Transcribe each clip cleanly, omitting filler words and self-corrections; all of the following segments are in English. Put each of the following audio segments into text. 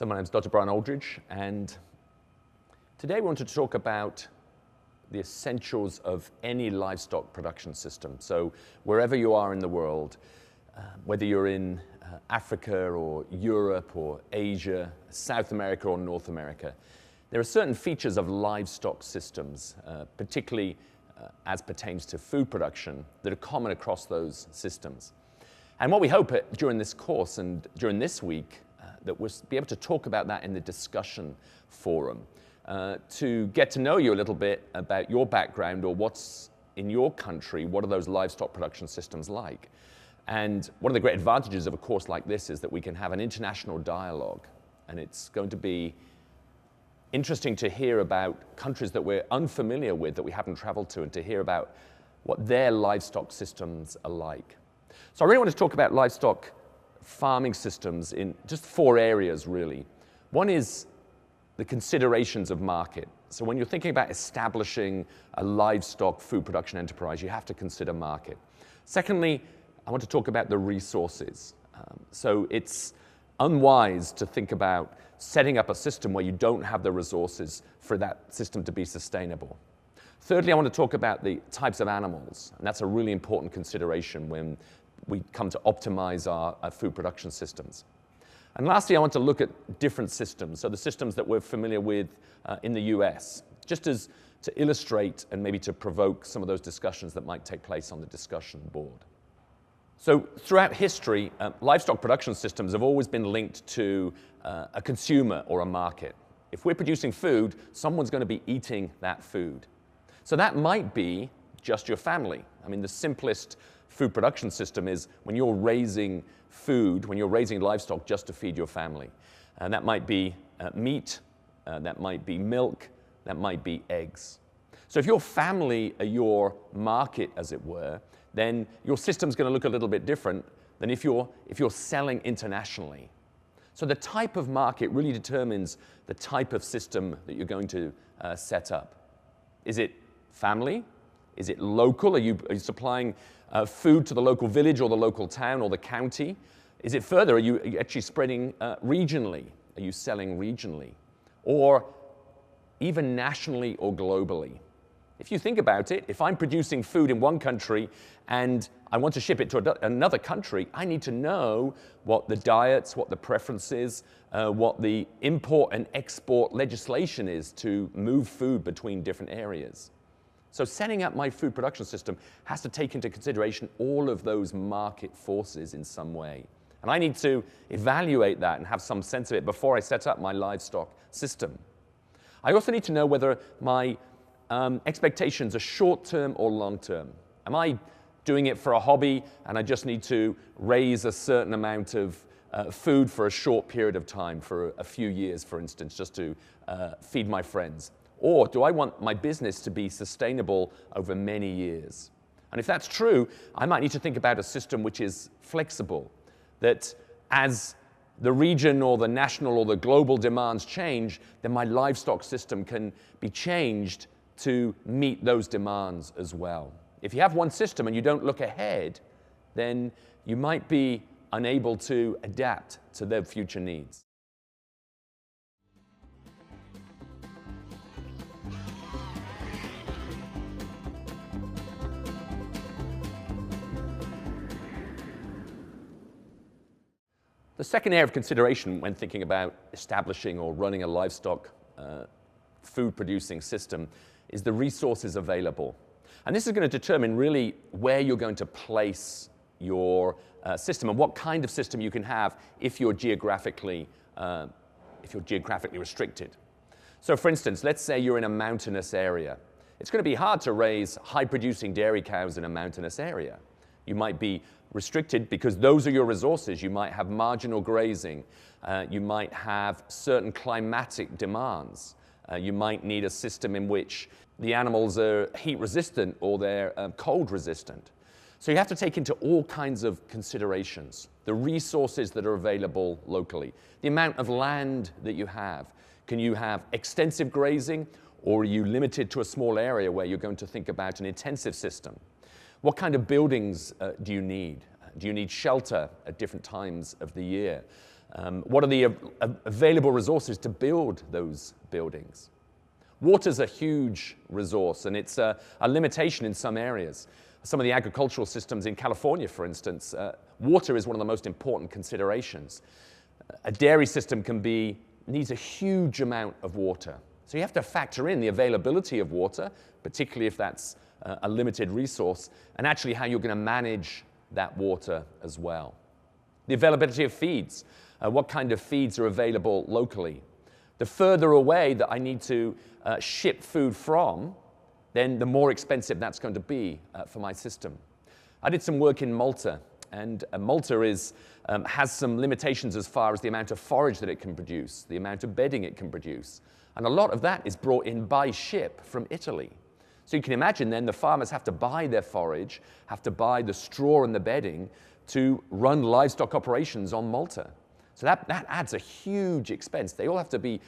So my name is Dr. Brian Aldridge, and today we want to talk about the essentials of any livestock production system. So wherever you are in the world, whether you're in Africa or Europe or Asia, South America or North America, there are certain features of livestock systems, particularly as pertains to food production, that are common across those systems. And what we hope during this course and during this week, that we'll be able to talk about that in the discussion forum, to get to know you a little bit about your background or what's in your country, what are those livestock production systems like. And one of the great advantages of a course like this is that we can have an international dialogue, and it's going to be interesting to hear about countries that we're unfamiliar with, that we haven't traveled to, and to hear about what their livestock systems are like. So I really want to talk about livestock farming systems in just 4 areas, really. One is the considerations of market. So when you're thinking about establishing a livestock food production enterprise, you have to consider market. Secondly, I want to talk about the resources. So it's unwise to think about setting up a system where you don't have the resources for that system to be sustainable. Thirdly, I want to talk about the types of animals, and that's a really important consideration when we come to optimize our food production systems. And lastly, I want to look at different systems, so the systems that we're familiar with in the US, just as to illustrate and maybe to provoke some of those discussions that might take place on the discussion board. So throughout history, livestock production systems have always been linked to a consumer or a market. If we're producing food, someone's going to be eating that food. So that might be just your family. I mean, the simplest food production system is when you're raising food, when you're raising livestock just to feed your family. And that might be meat, that might be milk, that might be eggs. So if your family are your market, as it were, then your system's going to look a little bit different than if you're selling internationally. So the type of market really determines the type of system that you're going to set up. Is it family? Is it local? Are you supplying food to the local village or the local town or the county? Is it further? Are you actually spreading regionally? Are you selling regionally? Or even nationally or globally? If you think about it, if I'm producing food in one country and I want to ship it to another country, I need to know what the diets, what the preferences, what the import and export legislation is to move food between different areas. So setting up my food production system has to take into consideration all of those market forces in some way. And I need to evaluate that and have some sense of it before I set up my livestock system. I also need to know whether my expectations are short-term or long-term. Am I doing it for a hobby and I just need to raise a certain amount of food for a short period of time, for a few years, for instance, just to feed my friends? Or do I want my business to be sustainable over many years? And if that's true, I might need to think about a system which is flexible, that as the region or the national or the global demands change, then my livestock system can be changed to meet those demands as well. If you have one system and you don't look ahead, then you might be unable to adapt to their future needs. The second area of consideration when thinking about establishing or running a livestock food-producing system is the resources available. And this is going to determine really where you're going to place your system and what kind of system you can have if you're geographically restricted. So for instance, let's say you're in a mountainous area. It's going to be hard to raise high-producing dairy cows in a mountainous area. You might be restricted because those are your resources. You might have marginal grazing. You might have certain climatic demands. You might need a system in which the animals are heat resistant or they're cold resistant. So you have to take into all kinds of considerations, the resources that are available locally, the amount of land that you have. Can you have extensive grazing, or are you limited to a small area where you're going to think about an intensive system? What kind of buildings do you need? Do you need shelter at different times of the year? What are the available resources to build those buildings? Water's a huge resource, and it's a limitation in some areas. Some of the agricultural systems in California, for instance, water is one of the most important considerations. A dairy system needs a huge amount of water. So you have to factor in the availability of water, particularly if that's a limited resource, and actually how you're going to manage that water as well. The availability of feeds. What kind of feeds are available locally? The further away that I need to ship food from, then the more expensive that's going to be for my system. I did some work in Malta, and Malta has some limitations as far as the amount of forage that it can produce, the amount of bedding it can produce. And a lot of that is brought in by ship from Italy. So you can imagine then the farmers have to buy their forage, have to buy the straw and the bedding to run livestock operations on Malta. So that adds a huge expense. They all have to be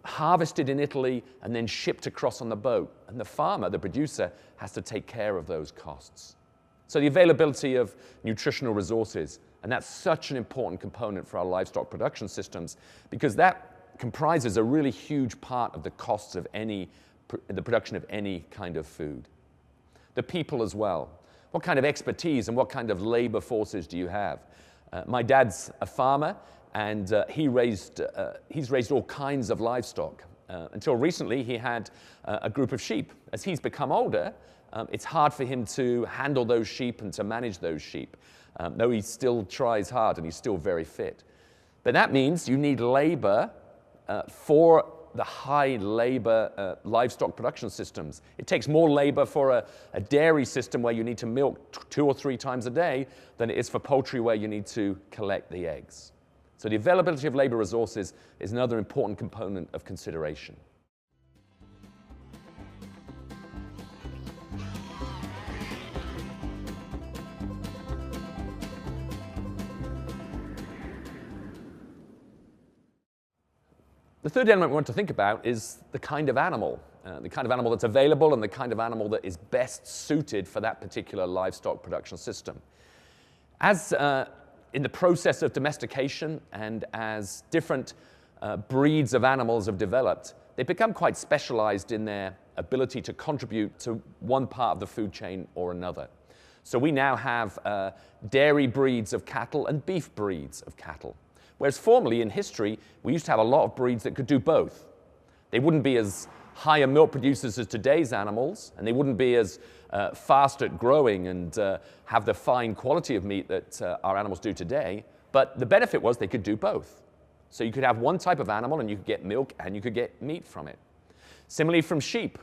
harvested in Italy and then shipped across on the boat. And the farmer, the producer, has to take care of those costs. So the availability of nutritional resources, and that's such an important component for our livestock production systems, because that comprises a really huge part of the costs of the production of any kind of food. The people as well. What kind of expertise and what kind of labor forces do you have? My dad's a farmer, and he's raised all kinds of livestock. Until recently, he had a group of sheep. As he's become older, it's hard for him to handle those sheep and to manage those sheep, though he still tries hard and he's still very fit. But that means you need labor for the high labor livestock production systems. It takes more labor for a dairy system where you need to milk 2 or 3 times a day than it is for poultry where you need to collect the eggs. So the availability of labor resources is another important component of consideration. The third element we want to think about is the kind of animal that's available and the kind of animal that is best suited for that particular livestock production system. As in the process of domestication and as different breeds of animals have developed, they become quite specialized in their ability to contribute to one part of the food chain or another. So we now have dairy breeds of cattle and beef breeds of cattle. Whereas formerly in history, we used to have a lot of breeds that could do both. They wouldn't be as higher milk producers as today's animals, and they wouldn't be as fast at growing and have the fine quality of meat that our animals do today. But the benefit was they could do both. So you could have one type of animal and you could get milk and you could get meat from it. Similarly from sheep.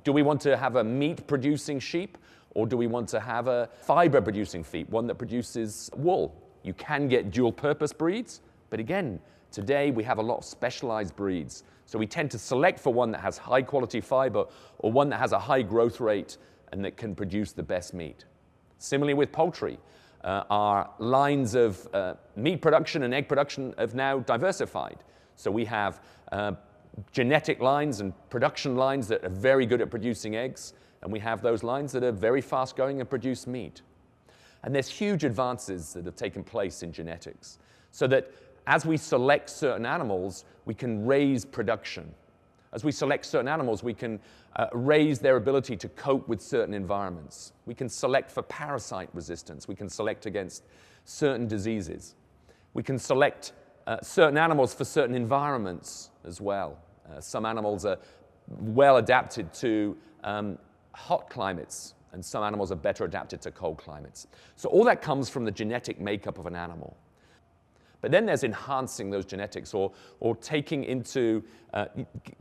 Do we want to have a meat-producing sheep, or do we want to have a fiber-producing sheep, one that produces wool? You can get dual-purpose breeds. But again, today we have a lot of specialized breeds. So we tend to select for one that has high quality fiber or one that has a high growth rate and that can produce the best meat. Similarly with poultry, our lines of meat production and egg production have now diversified. So we have genetic lines and production lines that are very good at producing eggs, and we have those lines that are very fast going and produce meat. And there's huge advances that have taken place in genetics, so that as we select certain animals, we can raise production. As we select certain animals, we can raise their ability to cope with certain environments. We can select for parasite resistance. We can select against certain diseases. We can select certain animals for certain environments as well. Some animals are well adapted to hot climates, and some animals are better adapted to cold climates. So all that comes from the genetic makeup of an animal. But then there's enhancing those genetics or taking into,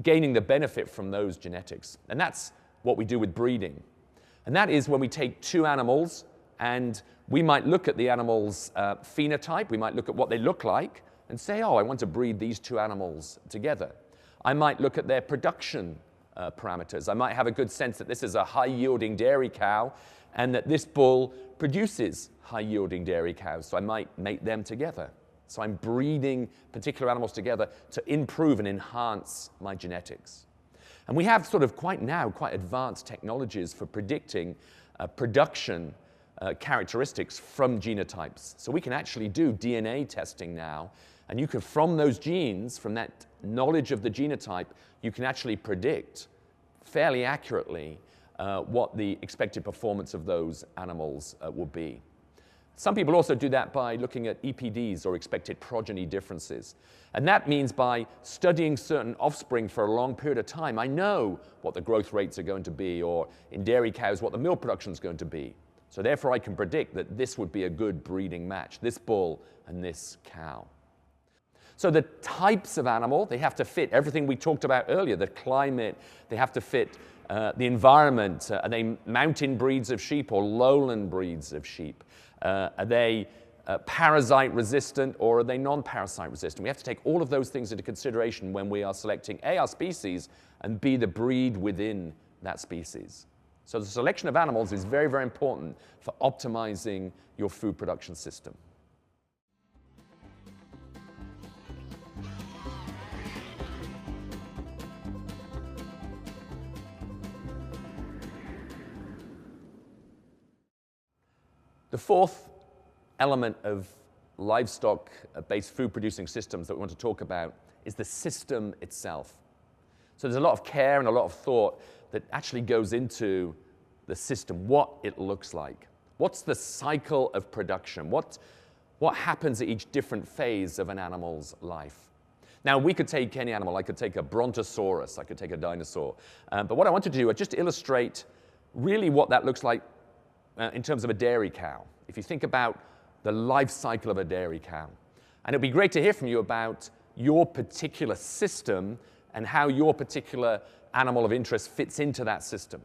gaining the benefit from those genetics. And that's what we do with breeding. And that is when we take 2 animals and we might look at the animal's phenotype, we might look at what they look like and say, oh, I want to breed these 2 animals together. I might look at their production parameters. I might have a good sense that this is a high-yielding dairy cow and that this bull produces high-yielding dairy cows, so I might mate them together. So I'm breeding particular animals together to improve and enhance my genetics. And we have sort of quite advanced technologies for predicting production characteristics from genotypes. So we can actually do DNA testing now And you can, from those genes, from that knowledge of the genotype, you can actually predict fairly accurately what the expected performance of those animals will be. Some people also do that by looking at EPDs, or expected progeny differences. And that means by studying certain offspring for a long period of time, I know what the growth rates are going to be, or in dairy cows, what the milk production is going to be. So therefore, I can predict that this would be a good breeding match, this bull and this cow. So the types of animal, they have to fit everything we talked about earlier, the climate, they have to fit the environment. Are they mountain breeds of sheep or lowland breeds of sheep? Are they parasite resistant, or are they non-parasite resistant? We have to take all of those things into consideration when we are selecting A, our species, and B, the breed within that species. So the selection of animals is very, very important for optimizing your food production system. The fourth element of livestock-based food-producing systems that we want to talk about is the system itself. So there's a lot of care and a lot of thought that actually goes into the system, what it looks like. What's the cycle of production? What happens at each different phase of an animal's life? Now, we could take any animal. I could take a brontosaurus. I could take a dinosaur. But what I want to do is just illustrate really what that looks like in terms of a dairy cow. If you think about the life cycle of a dairy cow. And it'd be great to hear from you about your particular system and how your particular animal of interest fits into that system.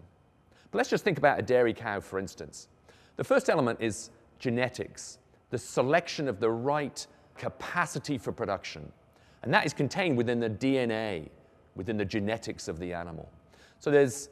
But let's just think about a dairy cow, for instance. The first element is genetics, the selection of the right capacity for production. And that is contained within the DNA, within the genetics of the animal. So there's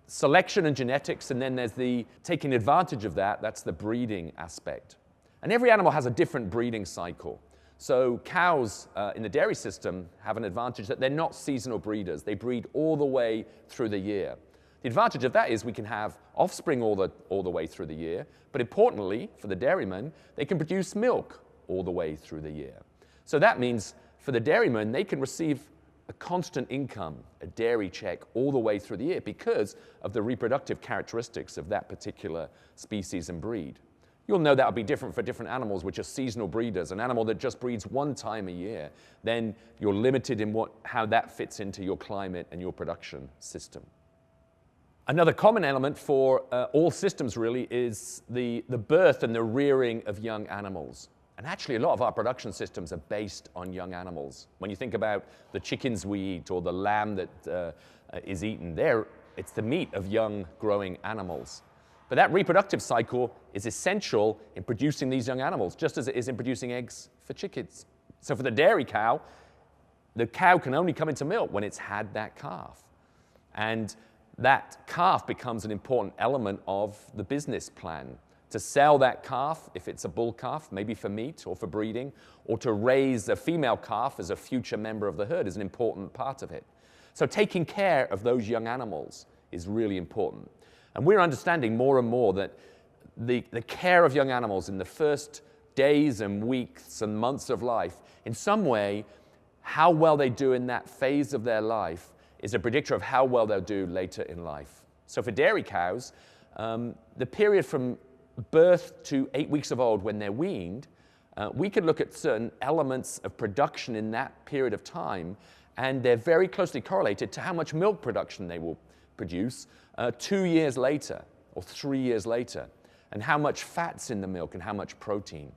selection and genetics, and then there's the taking advantage of that, that's the breeding aspect. And every animal has a different breeding cycle. So cows in the dairy system have an advantage that they're not seasonal breeders. They breed all the way through the year. The advantage of that is we can have offspring all the way through the year, but importantly, for the dairyman, they can produce milk all the way through the year. So that means for the dairyman, they can receive a constant income, a dairy check all the way through the year because of the reproductive characteristics of that particular species and breed. You'll know that will be different for different animals which are seasonal breeders. An animal that just breeds one time a year, then you're limited in how that fits into your climate and your production system. Another common element for all systems really is the birth and the rearing of young animals. And actually, a lot of our production systems are based on young animals. When you think about the chickens we eat or the lamb that is eaten, it's the meat of young, growing animals. But that reproductive cycle is essential in producing these young animals, just as it is in producing eggs for chickens. So for the dairy cow, the cow can only come into milk when it's had that calf. And that calf becomes an important element of the business plan. To sell that calf, if it's a bull calf, maybe for meat or for breeding, or to raise a female calf as a future member of the herd is an important part of it. So taking care of those young animals is really important. And we're understanding more and more that the care of young animals in the first days and weeks and months of life, in some way, how well they do in that phase of their life is a predictor of how well they'll do later in life. So for dairy cows, the period from birth to 8 weeks of old when they're weaned, we can look at certain elements of production in that period of time, and they're very closely correlated to how much milk production they will produce 2 years later or 3 years later, and how much fat's in the milk and how much protein.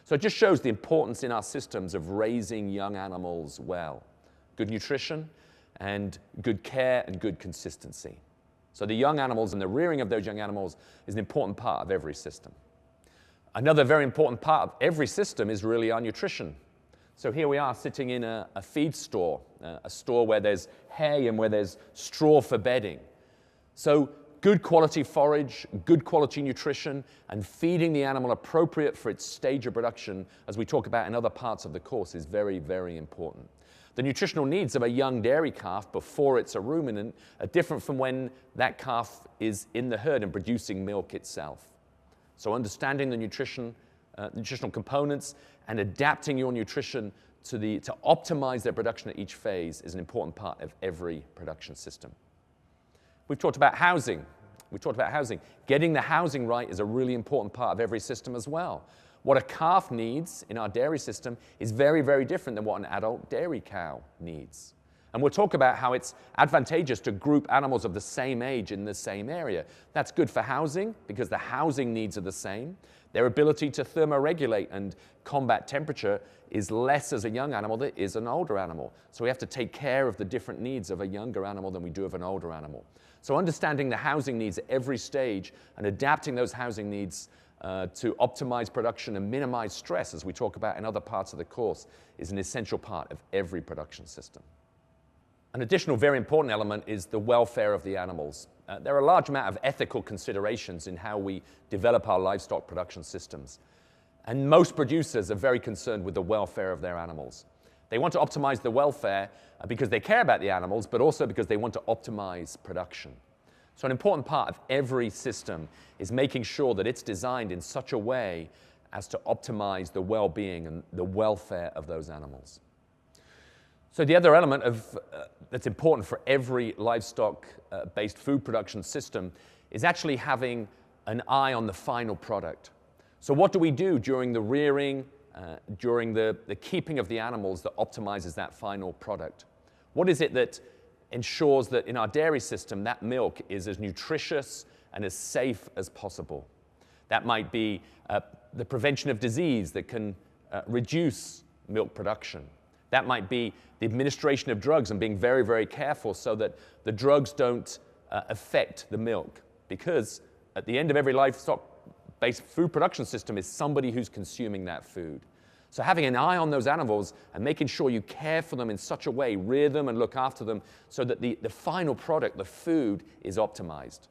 So it just shows the importance in our systems of raising young animals well. Good nutrition and good care and good consistency. So the young animals and the rearing of those young animals is an important part of every system. Another very important part of every system is really our nutrition. So here we are sitting in a feed store, a store where there's hay and where there's straw for bedding. So good quality forage, good quality nutrition, and feeding the animal appropriate for its stage of production, as we talk about in other parts of the course, is very, very important. The nutritional needs of a young dairy calf before it's a ruminant are different from when that calf is in the herd and producing milk itself. So understanding the nutritional components and adapting your nutrition to optimize their production at each phase is an important part of every production system. We've talked about housing. Getting the housing right is a really important part of every system as well. What a calf needs in our dairy system is very, very different than what an adult dairy cow needs. And we'll talk about how it's advantageous to group animals of the same age in the same area. That's good for housing because the housing needs are the same. Their ability to thermoregulate and combat temperature is less as a young animal than it is an older animal. So we have to take care of the different needs of a younger animal than we do of an older animal. So understanding the housing needs at every stage and adapting those housing needs to optimize production and minimize stress, as we talk about in other parts of the course, is an essential part of every production system. An additional very important element is the welfare of the animals. There are a large amount of ethical considerations in how we develop our livestock production systems. And most producers are very concerned with the welfare of their animals. They want to optimize the welfare because they care about the animals, but also because they want to optimize production. So an important part of every system is making sure that it's designed in such a way as to optimize the well-being and the welfare of those animals. So the other element that's important for every livestock-based food production system is actually having an eye on the final product. So what do we do during the rearing, during the keeping of the animals that optimizes that final product? What is it that ensures that in our dairy system that milk is as nutritious and as safe as possible? That might be the prevention of disease that can reduce milk production. That might be the administration of drugs and being very, very careful so that the drugs don't affect the milk. Because at the end of every livestock-based food production system is somebody who's consuming that food. So having an eye on those animals and making sure you care for them in such a way, rear them and look after them so that the final product, the food, is optimized.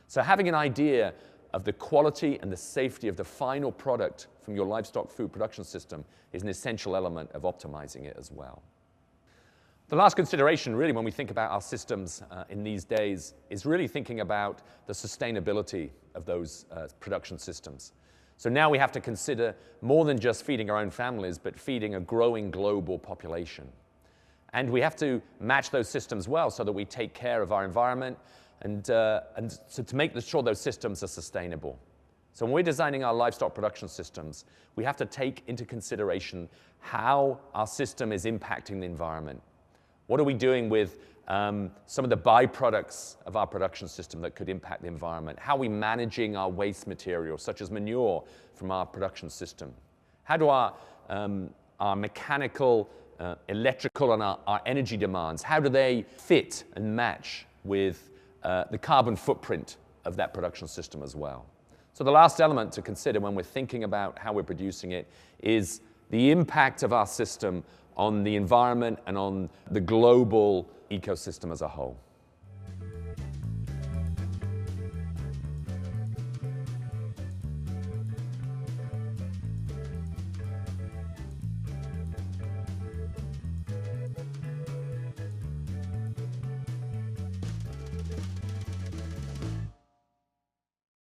So having an idea of the quality and the safety of the final product from your livestock food production system is an essential element of optimizing it as well. The last consideration, really, when we think about our systems in these days, is really thinking about the sustainability of those production systems. So now we have to consider more than just feeding our own families, but feeding a growing global population. And we have to match those systems well so that we take care of our environment and so to make sure those systems are sustainable. So when we're designing our livestock production systems, we have to take into consideration how our system is impacting the environment. What are we doing with some of the byproducts of our production system that could impact the environment? How are we managing our waste materials, such as manure, from our production system? How do our mechanical, electrical, and our energy demands, how do they fit and match with the carbon footprint of that production system as well? So the last element to consider when we're thinking about how we're producing it is the impact of our system on the environment and on the global ecosystem as a whole.